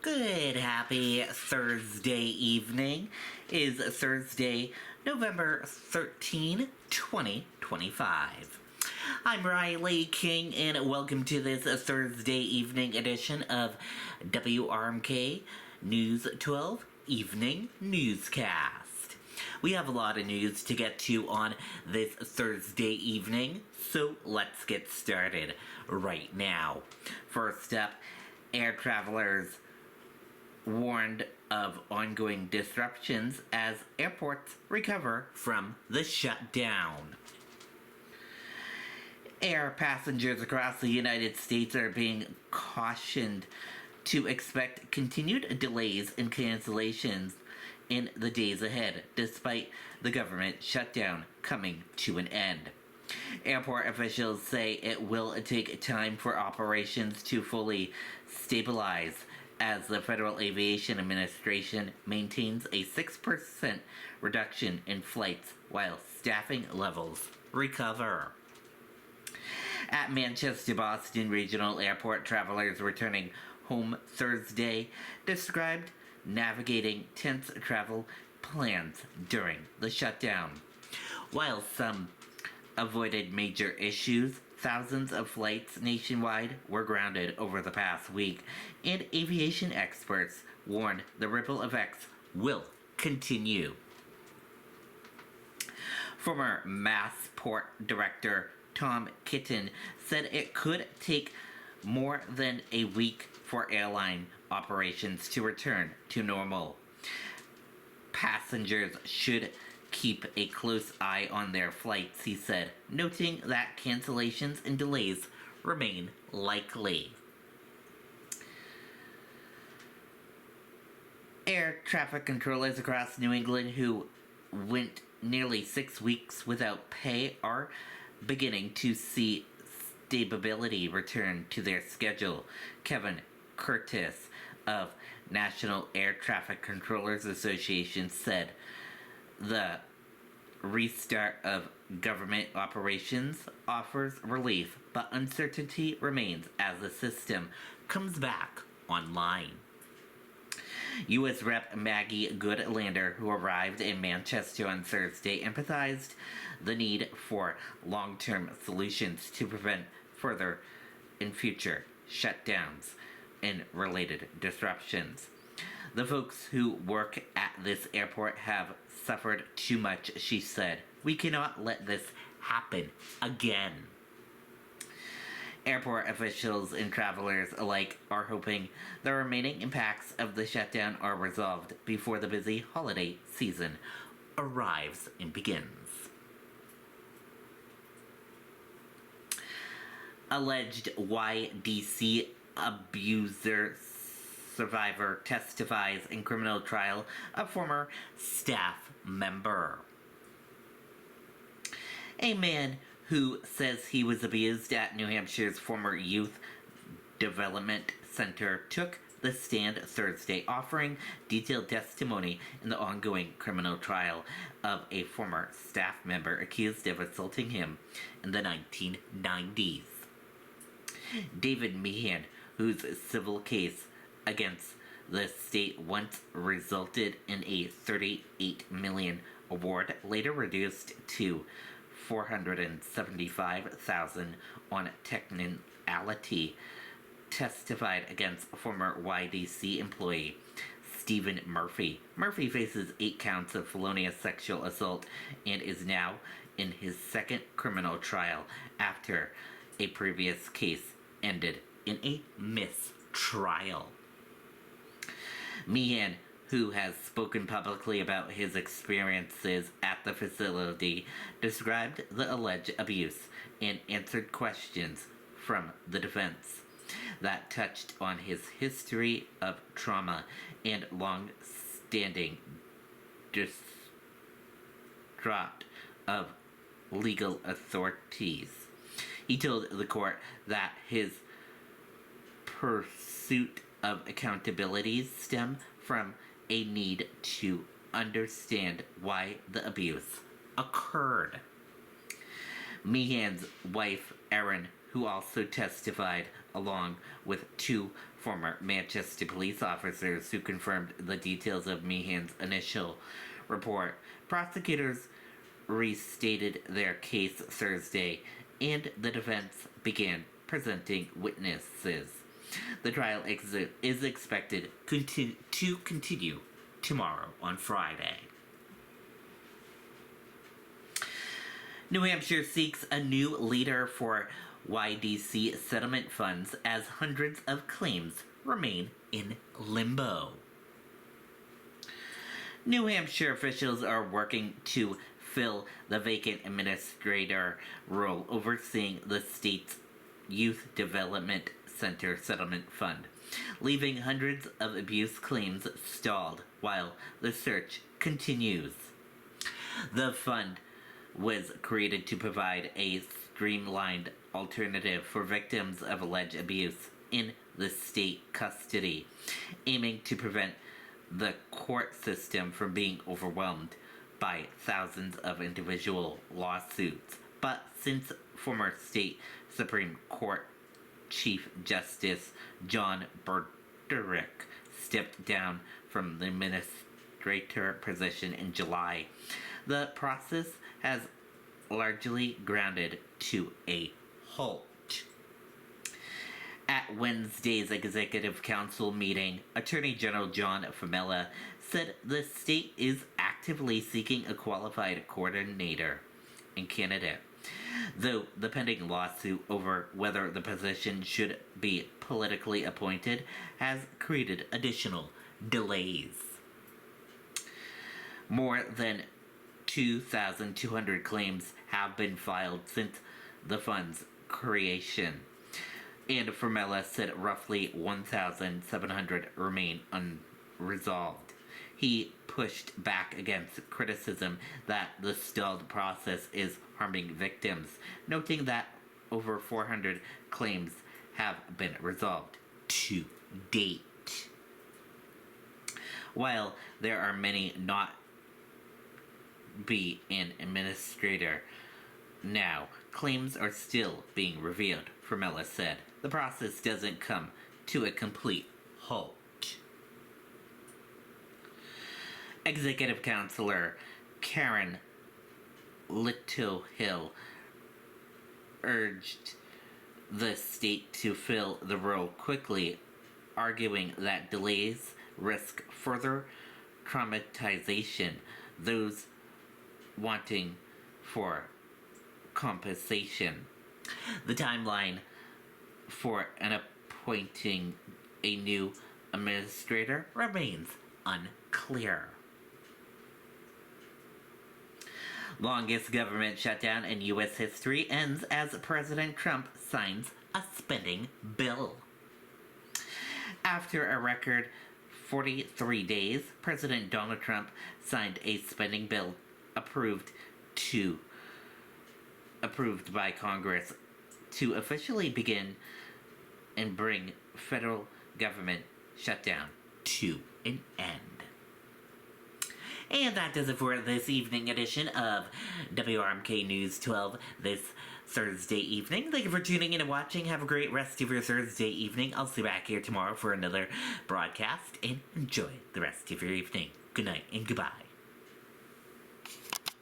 Good, happy Thursday evening. Is Thursday, November 13, 2025. I'm Riley King, and welcome to this Thursday evening edition of WRMK News 12 Evening Newscast. We have a lot of news to get to on this Thursday evening, so let's get started right now. First up, air travelers warned of ongoing disruptions as airports recover from the shutdown. Air passengers across the United States are being cautioned to expect continued delays and cancellations in the days ahead, despite the government shutdown coming to an end. Airport officials say it will take time for operations to fully stabilize as the Federal Aviation Administration maintains a 6% reduction in flights while staffing levels recover. At Manchester Boston Regional Airport, travelers returning home Thursday described navigating tense travel plans during the shutdown. While some avoided major issues, thousands of flights nationwide were grounded over the past week, and aviation experts warned the ripple effects will continue. Former Massport director Tom Kitten said it could take more than a week for airline operations to return to normal. Passengers should keep a close eye on their flights, he said, noting that cancellations and delays remain likely. Air traffic controllers across New England who went nearly 6 weeks without pay are beginning to see stability return to their schedule. Kevin Curtis of National Air Traffic Controllers Association said the restart of government operations offers relief, but uncertainty remains as the system comes back online. U.S. Rep. Maggie Goodlander, who arrived in Manchester on Thursday, emphasized the need for long-term solutions to prevent further and future shutdowns and related disruptions. The folks who work at this airport have suffered too much, she said. We cannot let this happen again. Airport officials and travelers alike are hoping the remaining impacts of the shutdown are resolved before the busy holiday season arrives and begins. Alleged YDC abuser survivor testifies in criminal trial of former staff member. A man who says he was abused at New Hampshire's former youth development center took the stand Thursday, offering detailed testimony in the ongoing criminal trial of a former staff member accused of assaulting him in the 1990s. David Meehan, whose civil case against the state once resulted in a $38 million award, later reduced to $475,000 on technicality, testified against former YDC employee Stephen Murphy. Murphy faces 8 counts of felonious sexual assault and is now in his second criminal trial after a previous case ended in a mistrial. Meehan, who has spoken publicly about his experiences at the facility, described the alleged abuse and answered questions from the defense that touched on his history of trauma and long-standing distrust of legal authorities. He told the court that his pursuit of accountability stemmed from a need to understand why the abuse occurred. Meehan's wife, Erin, who also testified along with two former Manchester police officers who confirmed the details of Meehan's initial report. Prosecutors restated their case Thursday, and the defense began presenting witnesses. The trial is expected to continue tomorrow on Friday. New Hampshire seeks a new leader for YDC settlement funds as hundreds of claims remain in limbo. New Hampshire officials are working to fill the vacant administrator role overseeing the state's Youth Development Center Settlement Fund, leaving hundreds of abuse claims stalled while the search continues. The fund was created to provide a streamlined alternative for victims of alleged abuse in the state custody, aiming to prevent the court system from being overwhelmed by thousands of individual lawsuits. But since former state Supreme Court Chief Justice John Berderick stepped down from the administrator position in July, the process has largely grounded to a halt. At Wednesday's Executive Council meeting, Attorney General John Famella said the state is actively seeking a qualified coordinator and candidate, though the pending lawsuit over whether the position should be politically appointed has created additional delays. More than 2,200 claims have been filed since the fund's creation, and Famella said roughly 1,700 remain unresolved. He pushed back against criticism that the stalled process is harming victims, noting that over 400 claims have been resolved to date. While there are many not be an administrator now, claims are still being reviewed, Famella said. The process doesn't come to a complete halt. Executive Counselor Karen Littlehill urged the state to fill the role quickly, arguing that delays risk further traumatization those wanting for compensation. The timeline for appointing a new administrator remains unclear. Longest government shutdown in U.S. history ends as President Trump signs a spending bill. After a record 43 days, President Donald Trump signed a spending bill approved by Congress to officially begin and bring federal government shutdown to an end. And that does it for this evening edition of WRMK News 12 this Thursday evening. Thank you for tuning in and watching. Have a great rest of your Thursday evening. I'll see you back here tomorrow for another broadcast, and enjoy the rest of your evening. Good night and goodbye.